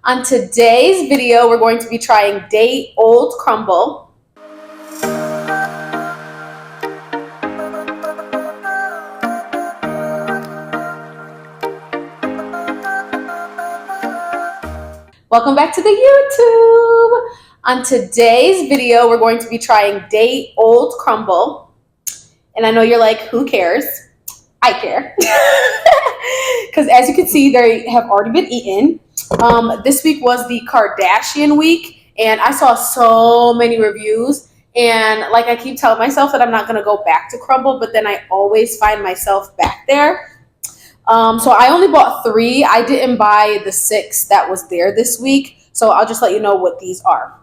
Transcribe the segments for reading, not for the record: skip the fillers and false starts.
On today's video, we're going to be trying day-old Crumbl. Welcome back to the YouTube. On today's video, we're going to be trying day-old Crumbl. And I know you're like, who cares? I care. Because as you can see, they have already been eaten. This week was the Kardashian week, and I saw so many reviews. And like I keep telling myself that I'm not going to go back to Crumbl, but then I always find myself back there. So I only bought 3. I didn't buy the 6 that was there this week. So I'll just let you know what these are.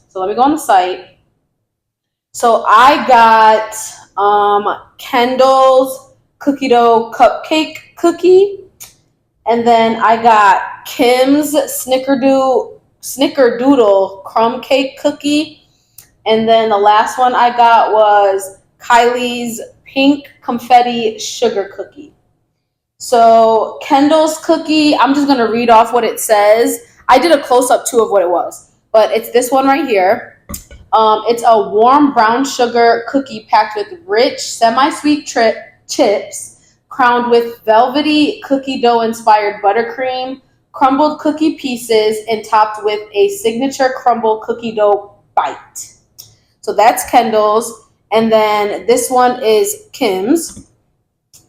So let me go on the site. So I got Kendall's cookie dough cupcake cookie. And then I got Kim's Snickerdoodle crumb cake cookie. And then the last one I got was Kylie's pink confetti sugar cookie. So Kendall's cookie, I'm just going to read off what it says. I did a close-up too of what it was, but it's this one right here. It's a warm brown sugar cookie packed with rich, semi-sweet chips, crowned with velvety cookie dough-inspired buttercream, crumbled cookie pieces, and topped with a signature Crumbl cookie dough bite. So that's Kendall's. And then this one is Kim's.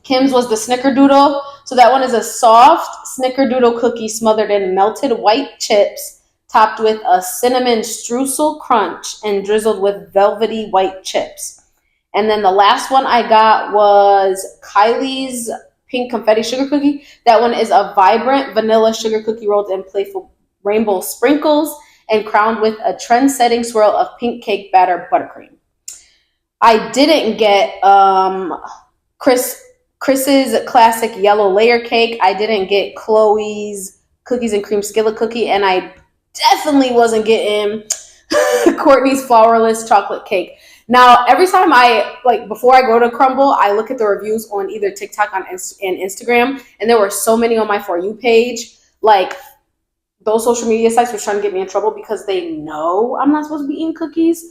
Kim's was the Snickerdoodle. So that one is a soft Snickerdoodle cookie smothered in melted white chips, topped with a cinnamon streusel crunch and drizzled with velvety white chips. And then the last one I got was Kylie's pink confetti sugar cookie. That one is a vibrant vanilla sugar cookie rolled in playful rainbow sprinkles and crowned with a trend-setting swirl of pink cake batter buttercream. I didn't get Chris's classic yellow layer cake. I didn't get Chloe's cookies and cream skillet cookie, and I definitely wasn't getting Courtney's flourless chocolate cake. Now, every time before I go to Crumbl, I look at the reviews on either TikTok and Instagram, and there were so many on my For You page. Like, those social media sites were trying to get me in trouble because they know I'm not supposed to be eating cookies,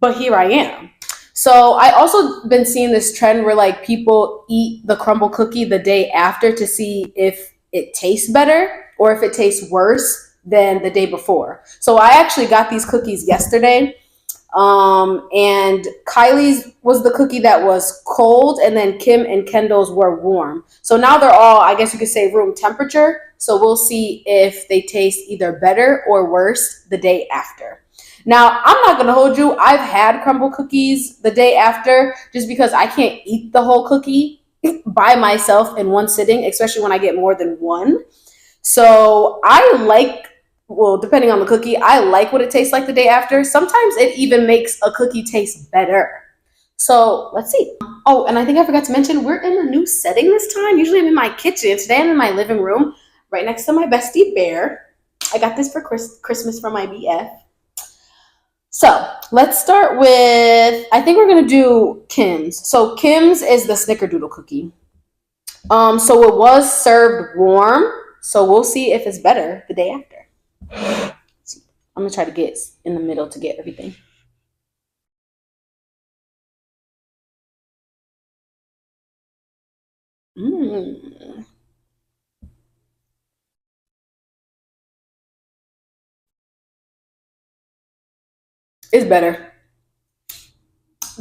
but here I am. So I also been seeing this trend where like people eat the Crumbl cookie the day after to see if it tastes better or if it tastes worse than the day before. So I actually got these cookies yesterday. And Kylie's was the cookie that was cold, and then Kim and Kendall's were warm. So now they're all, I guess you could say, room temperature. So we'll see if they taste either better or worse the day after. Now, I'm not going to hold you. I've had Crumbl cookies the day after just because I can't eat the whole cookie by myself in one sitting, especially when I get more than one. So depending on the cookie, I like what it tastes like the day after. Sometimes it even makes a cookie taste better. So let's see. Oh, and I think I forgot to mention, we're in a new setting this time. Usually I'm in my kitchen. Today I'm in my living room right next to my bestie Bear. I got this for Christmas from my BF. So let's start with, I think we're going to do Kim's. So Kim's is the Snickerdoodle cookie. So it was served warm. So we'll see if it's better the day after. I'm going to try to get in the middle to get everything. It's better.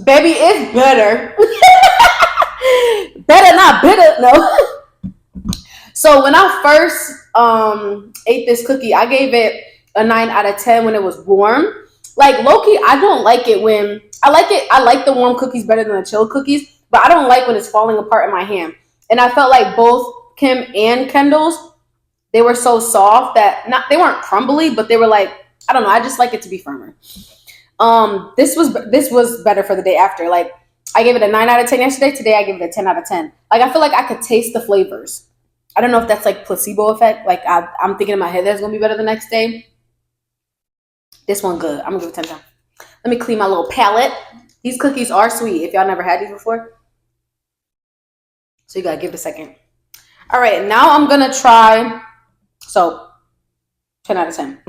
Baby, it's better. Better, not bitter. No. So when I first ate this cookie, I gave it a 9 out of 10 when it was warm. Like, low-key, I don't like it when I like the warm cookies better than the chilled cookies, but I don't like when it's falling apart in my hand. And I felt like both Kim and Kendall's, they were so soft that they weren't crumbly, but they were like, I don't know, I just like it to be firmer. This was better for the day after. Like, I gave it a 9 out of 10 yesterday. Today I give it a 10 out of 10. Like, I feel like I could taste the flavors. I don't know if that's like placebo effect. Like I'm thinking in my head that's gonna be better the next day. This one good. I'm gonna give it 10 times. Let me clean my little palette. These cookies are sweet. If y'all never had these before, so you gotta give it a second. All right, now I'm gonna try. So 10 out of 10.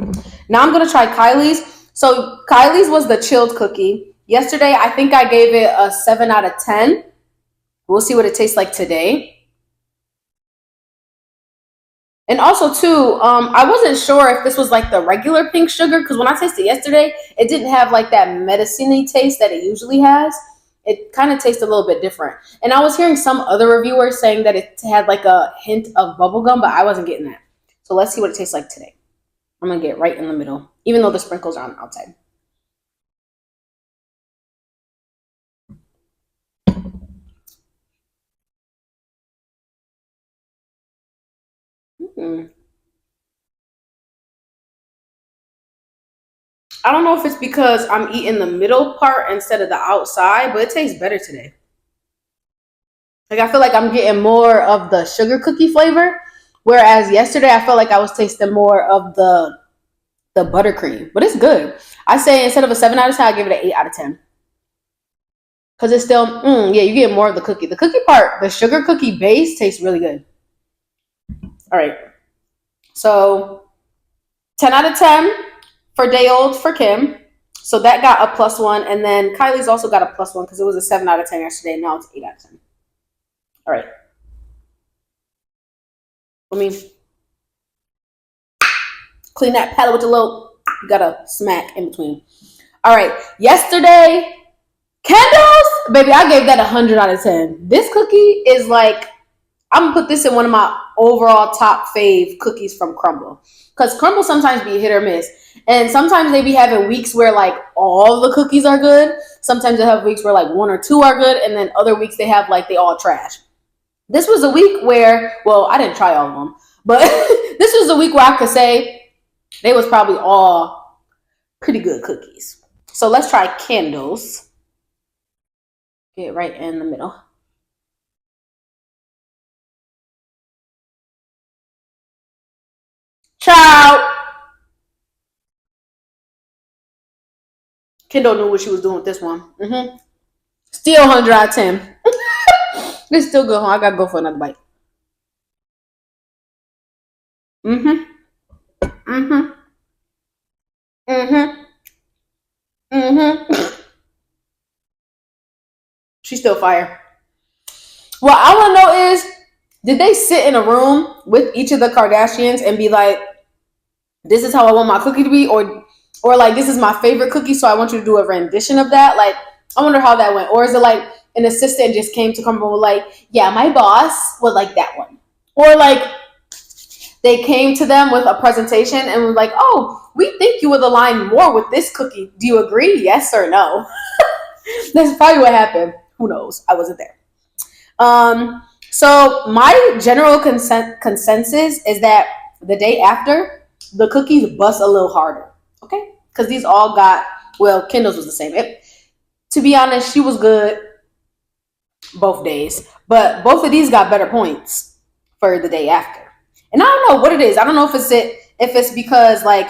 Now I'm gonna try Kylie's. So Kylie's was the chilled cookie. Yesterday, I think I gave it a 7 out of 10. We'll see what it tastes like today. And also too, I wasn't sure if this was like the regular pink sugar because when I tasted it yesterday, it didn't have like that medicine-y taste that it usually has. It kind of tastes a little bit different. And I was hearing some other reviewers saying that it had like a hint of bubblegum, but I wasn't getting that. So let's see what it tastes like today. I'm gonna get right in the middle, even though the sprinkles are on the outside. I don't know if it's because I'm eating the middle part instead of the outside, but it tastes better today. Like I feel like I'm getting more of the sugar cookie flavor, whereas yesterday I felt like I was tasting more of the buttercream. But it's good. I say instead of a 7 out of 10, I give it an 8 out of 10. Because it's still, yeah, you get more of the cookie. The cookie part, the sugar cookie base tastes really good. All right. So 10 out of 10 for day old for Kim. So that got a +1. And then Kylie's also got a +1 because it was a 7 out of 10 yesterday. Now it's 8 out of 10. All right. Let me clean that palette with a little, you got a smack in between. All right. Yesterday, candles, baby, I gave that 100 out of 10. This cookie is like, I'm gonna put this in one of my overall top fave cookies from Crumbl. Because Crumbl sometimes be hit or miss. And sometimes they be having weeks where like all the cookies are good. Sometimes they have weeks where like 1 or 2 are good. And then other weeks they have like they all trash. This was a week where, well, I didn't try all of them. But this was a week where I could say they was probably all pretty good cookies. So let's try candles. Get right in the middle. Ciao. Kendall knew what she was doing with this one. Still 100 out of 10. It's still good, huh? I gotta go for another bite. Mm-hmm. Mm-hmm. Mm-hmm. Mm-hmm. She's still fire. What I want to know is, did they sit in a room with each of the Kardashians and be like, "This is how I want my cookie to be," or like, "This is my favorite cookie, so I want you to do a rendition of that"? Like, I wonder how that went. Or is it like an assistant just came to Crumbl like, "Yeah, my boss would like that one," or like they came to them with a presentation and was like, "Oh, we think you would align more with this cookie. Do you agree? Yes or no?" That's probably what happened. Who knows? I wasn't there. So my general consensus is that the day after, the cookies bust a little harder. Okay? Because these all got, well, Kendall's was the same. To be honest, she was good both days. But both of these got better points for the day after. And I don't know what it is. I don't know if it's because like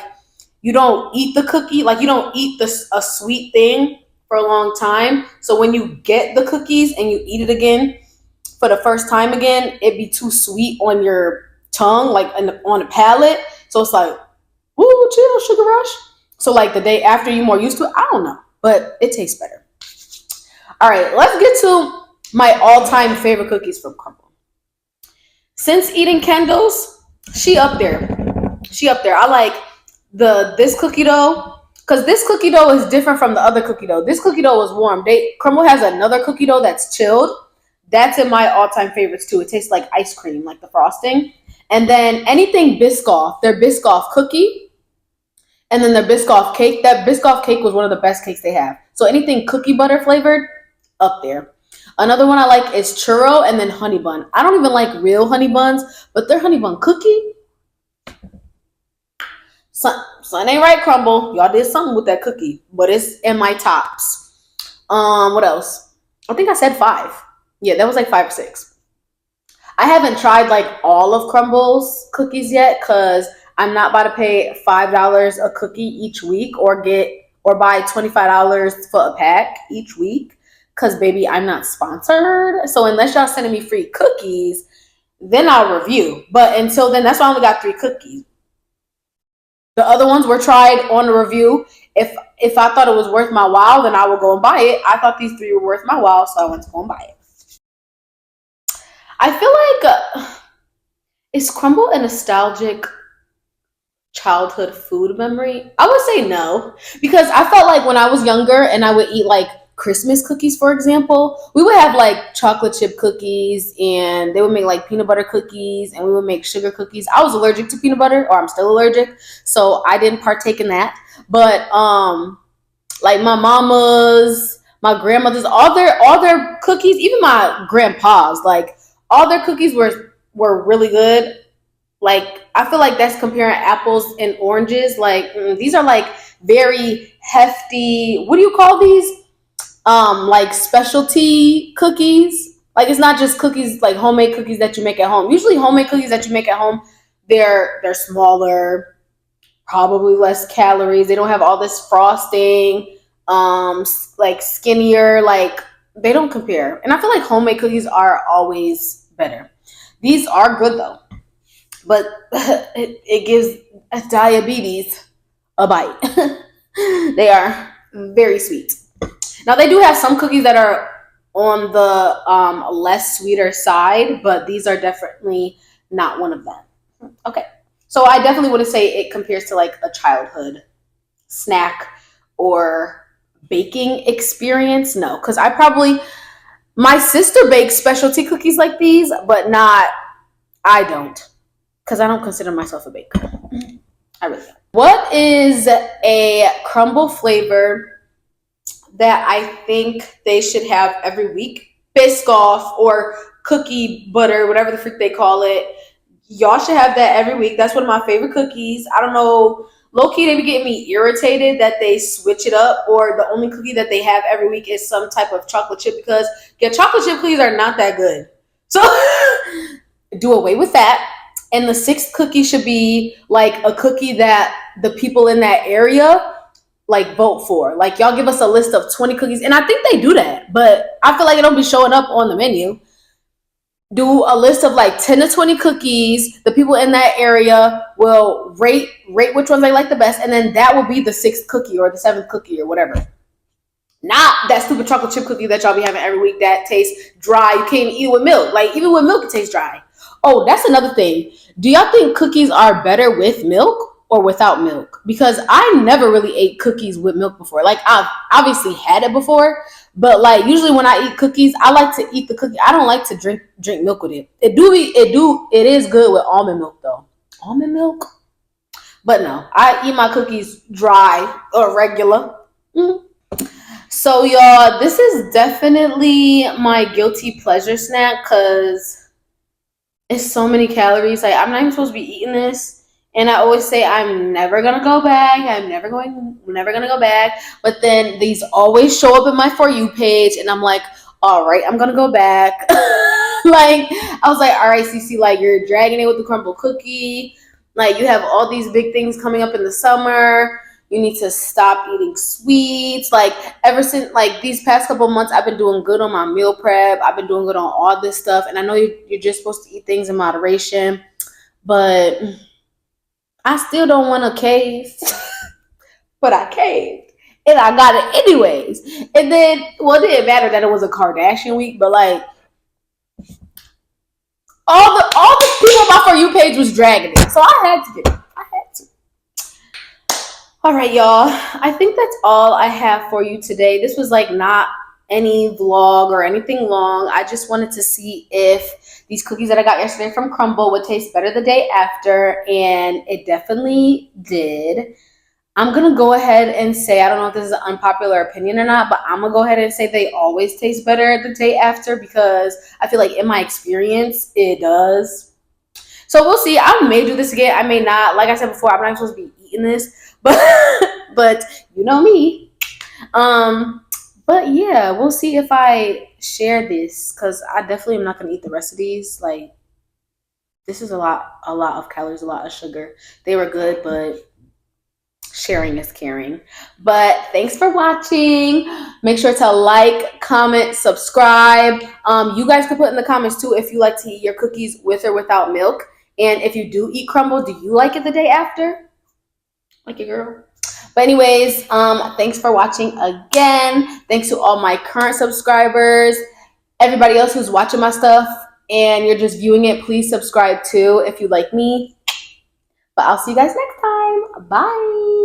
you don't eat the cookie, like you don't eat a sweet thing for a long time. So when you get the cookies and you eat it again for the first time again, it'd be too sweet on your tongue, like on the palate. So it's like, ooh, chill, sugar rush. So like the day after you more used to it, I don't know, but it tastes better. All right, let's get to my all-time favorite cookies from Crumbl. Since eating Kendall's, she up there. I like this cookie dough because this cookie dough is different from the other cookie dough. This cookie dough is warm. Crumbl has another cookie dough that's chilled. That's in my all-time favorites too. It tastes like ice cream, like the frosting. And then anything Biscoff, their Biscoff cookie, and then their Biscoff cake. That Biscoff cake was one of the best cakes they have. So anything cookie butter flavored, up there. Another one I like is churro and then honey bun. I don't even like real honey buns, but their honey bun cookie, son ain't right, Crumbl. Y'all did something with that cookie, but it's in my tops. What else? I think I said 5. Yeah, that was like 5 or 6. I haven't tried like all of Crumbl's cookies yet because I'm not about to pay $5 a cookie each week or buy $25 for a pack each week. Cause baby, I'm not sponsored. So unless y'all sending me free cookies, then I'll review. But until then, that's why I only got 3 cookies. The other ones were tried on the review. If I thought it was worth my while, then I would go and buy it. I thought these 3 were worth my while, so I went to go and buy it. I feel like is Crumbl a nostalgic childhood food memory? I would say no, because I felt like when I was younger and I would eat like Christmas cookies, for example, we would have like chocolate chip cookies and they would make like peanut butter cookies and we would make sugar cookies. I was allergic to peanut butter, or I'm still allergic, so I didn't partake in that. But like my mama's, my grandmother's, all their cookies, even my grandpa's, like all their cookies were really good. Like I feel like that's comparing apples and oranges. Like these are like very hefty. What do you call these? Like specialty cookies. Like it's not just cookies like homemade cookies that you make at home. Usually homemade cookies that you make at home, they're smaller, probably less calories. They don't have all this frosting. Like skinnier. Like they don't compare. And I feel like homemade cookies are always better. These are good though, but it gives diabetes a bite. They are very sweet. Now they do have some cookies that are on the less sweeter side, but these are definitely not one of them. Okay, so I definitely wouldn't say it compares to like a childhood snack or baking experience. No, because my sister bakes specialty cookies like these, but not I don't, because I don't consider myself a baker. I really don't. What is a Crumbl flavor that I think they should have every week? Biscoff or cookie butter, whatever the freak they call it. Y'all should have that every week. That's one of my favorite cookies. I don't know. Low key, they be getting me irritated that they switch it up, or the only cookie that they have every week is some type of chocolate chip, because your chocolate chip cookies are not that good. So do away with that. And the 6th cookie should be like a cookie that the people in that area like vote for. Like y'all give us a list of 20 cookies, and I think they do that, but I feel like it don't be showing up on the menu. Do a list of like 10 to 20 cookies. The people in that area will rate which ones they like the best, and then that will be the 6th cookie or the 7th cookie or whatever. Not that stupid chocolate chip cookie that y'all be having every week that tastes dry. You can't even eat it with milk. Like even with milk, it tastes dry. Oh, that's another thing. Do y'all think cookies are better with milk or without milk? Because I never really ate cookies with milk before. Like I've obviously had it before, but like usually when I eat cookies, I like to eat the cookie. I don't like to drink milk with it. It is good with almond milk though. Almond milk? But no, I eat my cookies dry or regular. Mm. So y'all, this is definitely my guilty pleasure snack because it's so many calories. Like I'm not even supposed to be eating this. And I always say I'm never gonna go back. I'm never gonna go back. But then these always show up in my For You page, and I'm like, all right, I'm gonna go back. Like I was like, all right, Cece, like you're dragging it with the Crumbl cookie. Like you have all these big things coming up in the summer. You need to stop eating sweets. Like ever since like these past couple months, I've been doing good on my meal prep. I've been doing good on all this stuff. And I know you're just supposed to eat things in moderation, but I still don't want to cave. But I caved. And I got it anyways. And then, well, it didn't matter that it was a Kardashian week, but like all the people on my For You page was dragging it. So I had to get it. I had to. All right, y'all. I think that's all I have for you today. This was like not any vlog or anything long. I just wanted to see if these cookies that I got yesterday from Crumbl would taste better the day after, and it definitely did. I'm going to go ahead and say, I don't know if this is an unpopular opinion or not, but I'm going to go ahead and say they always taste better the day after, because I feel like in my experience, it does. So we'll see. I may do this again. I may not. Like I said before, I'm not supposed to be eating this, but you know me. But yeah, we'll see if I share this, because I definitely am not going to eat the rest of these. Like, This is a lot of calories, a lot of sugar. They were good, but sharing is caring. But thanks for watching. Make sure to like, comment, subscribe. You guys can put in the comments too if you like to eat your cookies with or without milk. And if you do eat Crumbl, do you like it the day after? Like your girl? But anyways, thanks for watching again. Thanks to all my current subscribers. Everybody else who's watching my stuff and you're just viewing it, please subscribe too if you like me. But I'll see you guys next time. Bye.